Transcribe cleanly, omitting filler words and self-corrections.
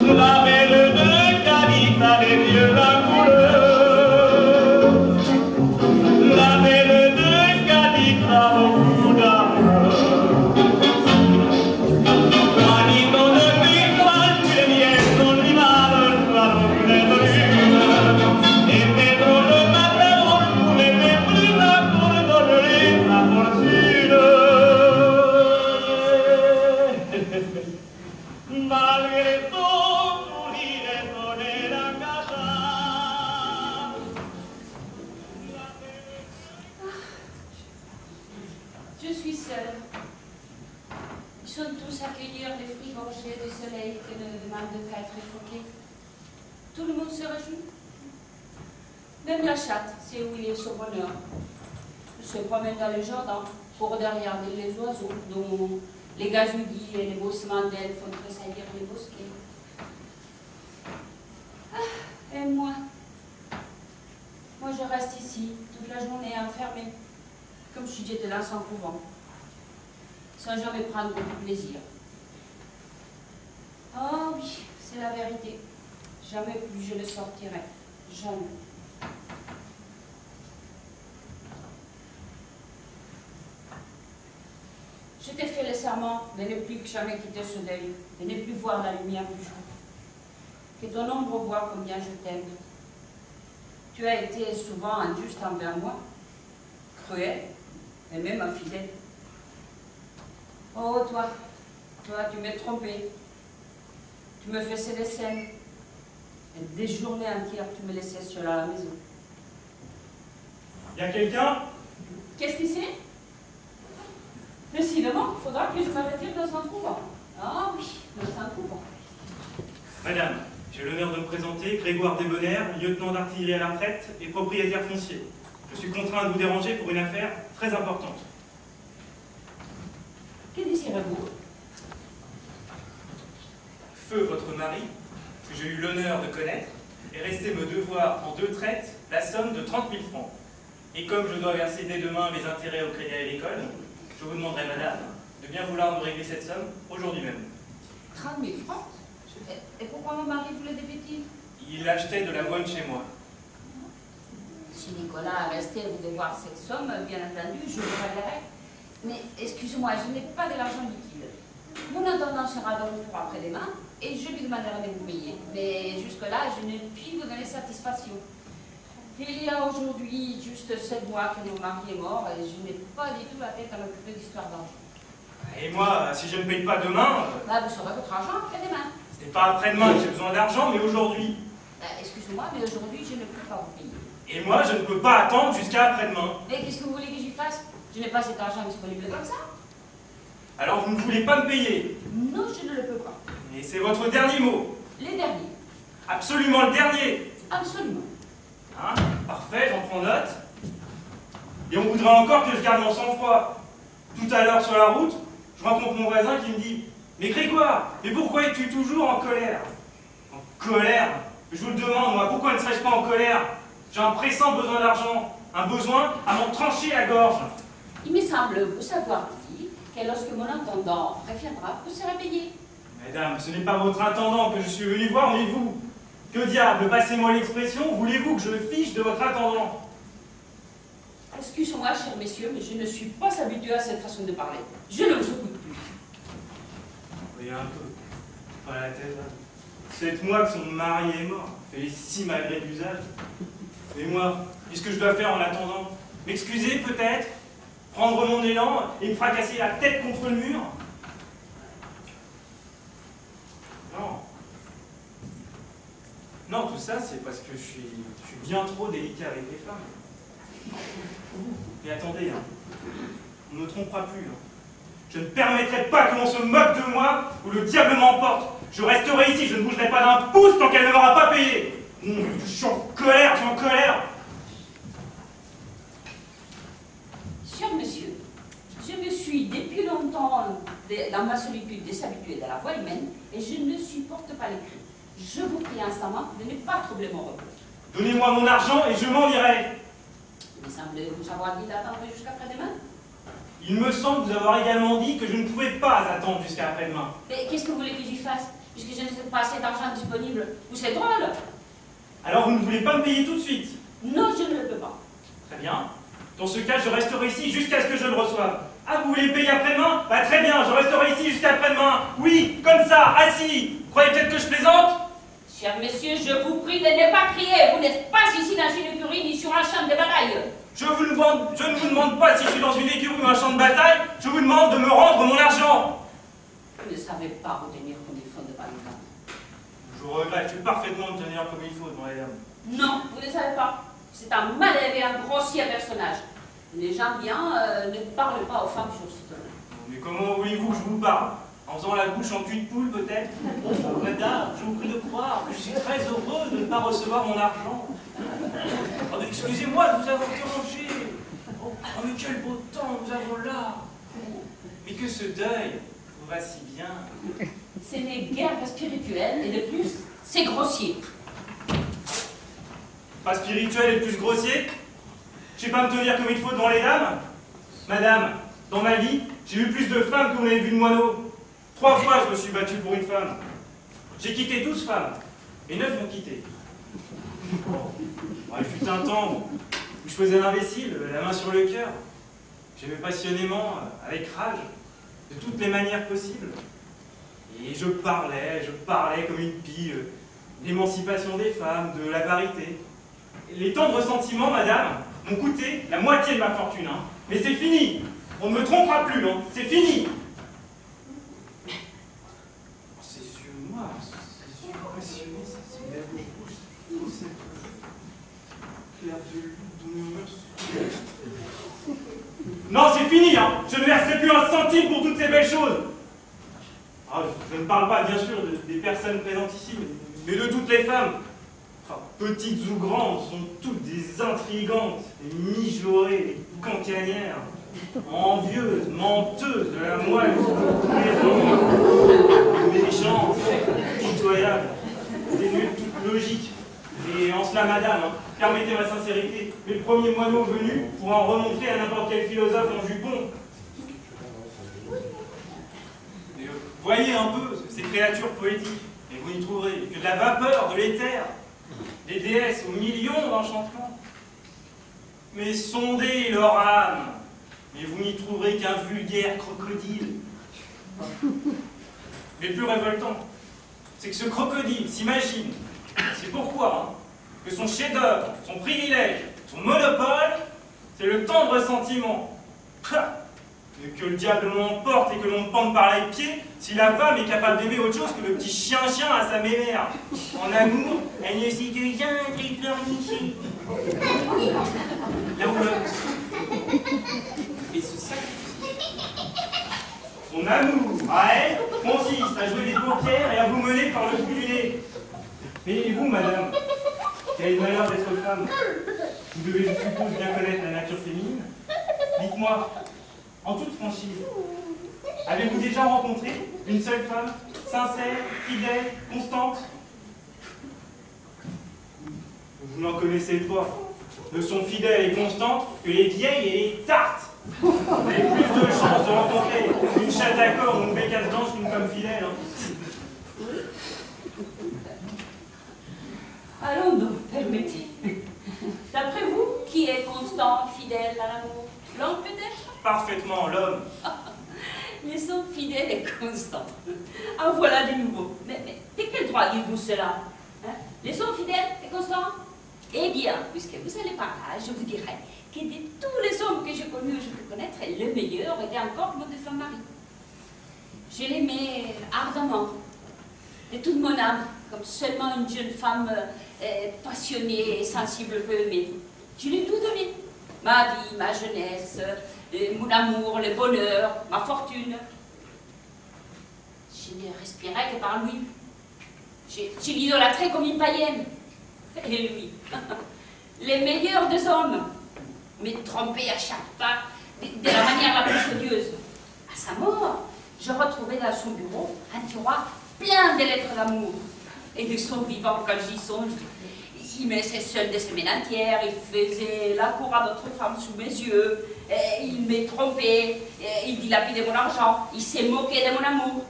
La belle de Cadiz a les yeux la couleur. La belle de Cadiz a beaucoup d'amour. Cuando le pico al viento ni nada claro que le brilla. E Pedro le matador le brilla con dolorita porcina. Malgré tout, mourir donner la casa. Je suis seule. Ils sont tous à cueillir les fruits gorgés de soleil qui ne demandent qu'à être évoqués. Tout le monde se réjouit. Même la chatte sait où il est son bonheur. Elle se promène dans le jardin pour regarder les oiseaux dont les gazouillis et les bossements d'ailes font tressaillir les bosquets. Ah, et moi je reste ici toute la journée enfermée, comme si j'étais dans un couvent, sans jamais prendre beaucoup de plaisir. Oh oui, c'est la vérité. Jamais plus je ne sortirai. Jamais. Je t'ai fait le serment de ne plus que jamais quitter ce deuil, de ne plus voir la lumière du jour. Que ton ombre voie combien je t'aime. Tu as été souvent injuste envers moi, cruel et même infidèle. Oh, toi, tu m'as trompé. Tu me faisais des scènes. Et des journées entières, tu me laissais seule à la maison. Y a quelqu'un? Qu'est-ce que c'est? Décidément, il faudra que je me retire dans un couvent. Ah oui, dans un couvent. Madame, j'ai l'honneur de me présenter, Grégoire Desbonnaires, lieutenant d'artillerie à la retraite et propriétaire foncier. Je suis contraint de vous déranger pour une affaire très importante. Que désirez-vous? Feu, votre mari, que j'ai eu l'honneur de connaître, est resté me devoir en 2 traites la somme de 30 000 francs. Et comme je dois verser dès demain mes intérêts au crédit à l'école, je vous demanderai, madame, de bien vouloir me régler cette somme aujourd'hui même. 30 000 francs? Et pourquoi mon mari vous le devait-il? Il achetait de l'avoine chez moi. Si Nicolas est resté vous devoir cette somme, bien entendu, je vous réglerai. Mais excusez-moi, je n'ai pas de l'argent liquide. Mon intendant sera de retour après-demain et je lui demanderai de vous payer. Mais jusque-là, je ne puis vous donner satisfaction. Il y a aujourd'hui juste 7 mois que mon mari est mort et je n'ai pas du tout la tête à m'occuper d'histoire d'argent. Et moi, si je ne paye pas demain... Là, vous saurez votre argent après-demain. Ce n'est pas après-demain que j'ai besoin d'argent, mais aujourd'hui. Excusez-moi, mais aujourd'hui, je ne peux pas vous payer. Et moi, je ne peux pas attendre jusqu'à après-demain. Mais qu'est-ce que vous voulez que j'y fasse? Je n'ai pas cet argent disponible comme ça. Alors vous ne voulez pas me payer? Non, je ne le peux pas. Et c'est votre dernier mot? Les derniers. Absolument le dernier? Absolument. Hein? Parfait, j'en prends note. Et on voudrait encore que je garde mon sang-froid. Tout à l'heure sur la route, je rencontre mon voisin qui me dit « Mais Grégoire, mais pourquoi es-tu toujours en colère ?»« En colère? Je vous le demande, moi, pourquoi ne serais-je pas en colère? J'ai un pressant besoin d'argent, un besoin à m'en trancher la gorge. » Il me semble vous savoir dit que lorsque mon intendant reviendra, vous serez payé. Madame, ce n'est pas votre intendant que je suis venu voir, mais vous. Que diable, passez-moi l'expression, voulez-vous que je me fiche de votre intendant? Excusez-moi, chers messieurs, mais je ne suis pas habitué à cette façon de parler. Je ne vous écoute plus. Voyez un peu, pas la tête. 7 mois que son mari est mort, fait les 6 malgré l'usage. Et moi, qu'est-ce que je dois faire en attendant? M'excuser peut-être? Prendre mon élan et me fracasser la tête contre le mur? Non. Non, tout ça, c'est parce que je suis bien trop délicat avec les femmes. Et attendez, hein, on ne trompera plus. Hein. Je ne permettrai pas que l'on se moque de moi ou le diable m'emporte. Je resterai ici, je ne bougerai pas d'un pouce tant qu'elle ne m'aura pas payé. Je suis en colère, je suis en colère. Cher monsieur, je me suis depuis longtemps dans ma solitude déshabituée de la voix humaine et je ne supporte pas les cris. Je vous prie instamment de ne pas troubler mon repos. Donnez-moi mon argent et je m'en irai. Il me semble vous avoir dit d'attendre jusqu'à après-demain. Il me semble vous avoir également dit que je ne pouvais pas attendre jusqu'à après-demain. Mais qu'est-ce que vous voulez que j'y fasse? puisque je n'ai pas assez d'argent disponible. Vous c'est drôle. Alors vous ne voulez pas me payer tout de suite? Non, je ne le peux pas. Très bien. Dans ce cas, je resterai ici jusqu'à ce que je le reçoive. Ah, vous voulez payer après-demain? Bah très bien, je resterai ici jusqu'à après-demain. Oui, comme ça, assis. Vous croyez peut-être que je plaisante? Cher monsieur, je vous prie de ne pas crier. Vous n'êtes pas ici dans une écurie ni sur un champ de bataille. Je ne vous demande pas si je suis dans une écurie ou un champ de bataille. Je vous demande de me rendre mon argent. Vous ne savez pas retenir comme il faut devant les dames. Je regrette, je sais parfaitement me tenir comme il faut devant les dames. Non, vous ne savez pas. C'est un mal élevé, un grossier personnage. Les gens bien ne parlent pas aux femmes sur ce ton. Mais comment voulez-vous que je vous parle? En faisant la bouche en cul de poule, peut-être? Madame, je vous prie de croire que je suis très heureux de ne pas recevoir mon argent. Oh, mais excusez-moi de vous avoir dérangé. Oh, mais quel beau temps nous avons là. Mais que ce deuil vous va si bien. Ce n'est guère que spirituel, et de plus, c'est grossier. Pas spirituel et plus grossier? Je sais pas me tenir comme il faut devant les dames? Madame, dans ma vie, j'ai eu plus de femmes que vous n'avez vu de moineaux. 3 fois, je me suis battu pour une femme. J'ai quitté 12 femmes, et 9 m'ont quitté. Bon, il fut un temps où je faisais l'imbécile, la main sur le cœur. J'aimais passionnément, avec rage, de toutes les manières possibles. Et je parlais comme une pie, de l'émancipation des femmes, de la parité. Les tendres sentiments, madame, m'ont coûté la moitié de ma fortune, hein. Mais c'est fini. On ne me trompera plus, hein. C'est fini. Ces yeux noirs, ces yeux passionnés, ces lèvres rouges, cette clair de lune de Non, c'est fini, hein. Je ne verserai plus un centime pour toutes ces belles choses. Ah, je ne parle pas, bien sûr, des personnes présentes ici, mais de toutes les femmes. Enfin, petites ou grandes, sont toutes des intrigantes, des mijaurées, des cancanières, envieuses, menteuses, de la moelle, méchantes, pitoyables, dénuées de toute logique. Et en cela, madame, hein, permettez ma sincérité, mais le premier moineau venu pourra en remontrer à n'importe quel philosophe en jupon. Et, voyez un peu ces créatures poétiques, et vous n'y trouverez que de la vapeur, de l'éther, des déesses aux millions d'enchantements. Mais sondez leur âme, et vous n'y trouverez qu'un vulgaire crocodile. Mais le plus révoltant, c'est que ce crocodile s'imagine, c'est pourquoi, hein, que son chef-d'œuvre, son privilège, son monopole, c'est le tendre sentiment. Mais que le diable m'emporte et que l'on me pende par les pieds, si la femme est capable d'aimer autre chose que le petit chien-chien à sa mémère. En amour, elle ne sait que rien et pleurnicher. La roulotte. Et ce sacrifice. Son amour, à elle, consiste à jouer des paupières et à vous mener par le bout du nez. Mais vous, madame, qui avez le malheur d'être femme, vous devez, je suppose, bien connaître la nature féminine. Dites-moi, en toute franchise, avez-vous déjà rencontré une seule femme, sincère, fidèle, constante? Vous n'en connaissez pas. Ne sont fidèles et constantes que les vieilles et les tartes. Vous avez plus de chances de rencontrer une chatte à corps ou une bécasse blanche qu'une femme fidèle. Hein. Allons donc, permettez. D'après vous, qui est constant, fidèle à l'amour? L'homme peut-être? Parfaitement, l'homme. Ils sont fidèles et constants. Ah, voilà des nouveaux. Mais de quel droit dites-vous cela, hein? Les hommes fidèles et constants? Eh bien, puisque vous allez par là, je vous dirai que de tous les hommes que j'ai connus, je peux connaître, le meilleur était encore mon défunt mari. Je l'aimais ardemment, de toute mon âme, comme seulement une jeune femme passionnée et sensible peut aimer. Je l'ai tout donné. Ma vie, ma jeunesse, mon amour, le bonheur, ma fortune. Je ne respirais que par lui. Je l'idolâtrais comme une païenne. Et lui, les meilleurs des hommes, mais trompé à chaque pas, de la manière la plus odieuse. À sa mort, je retrouvais dans son bureau un tiroir plein de lettres d'amour. Et de son vivant, quand j'y songe, il me laissait seul des semaines entières, il faisait la cour à d'autres femmes sous mes yeux, il me trompait, il dilapidait mon argent, il s'est moqué de mon amour.